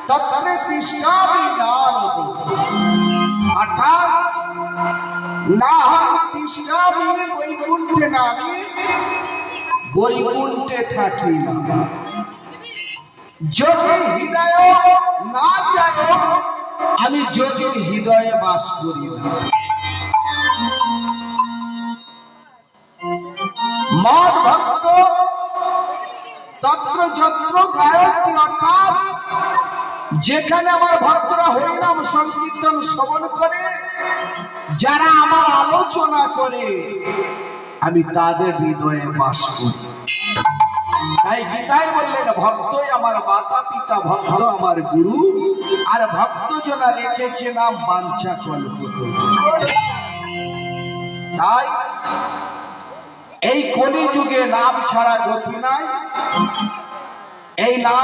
তত্রে তিষ্ঠামি নারদ। অর্থাৎ নাহং তিষ্ঠামি বৈকুণ্ঠে, না আমি বৈকুণ্ঠে থাকি না। যদি হৃদয় না চায় আমি যদি হৃদয়ে বাস করি না। মদ ভক্ত তত্র যত্র গায়ত্রী, অর্থাৎ যেখানে আমার ভক্তরা হরিনাম সংকীর্তন শ্রবণ করে, যারা আমার আলোচনা করে, আমি তাদের হৃদয়ে বাস করি। তাই গীতায় বললেন ভক্তই আমার মাতা পিতা, ভক্ত আমার গুরু, আর ভক্ত জনা রেখেছে নাম বাঞ্ছা কল্পতরু। তাই এই কলিযুগে নাম ছাড়া গতি নাই। এই নাম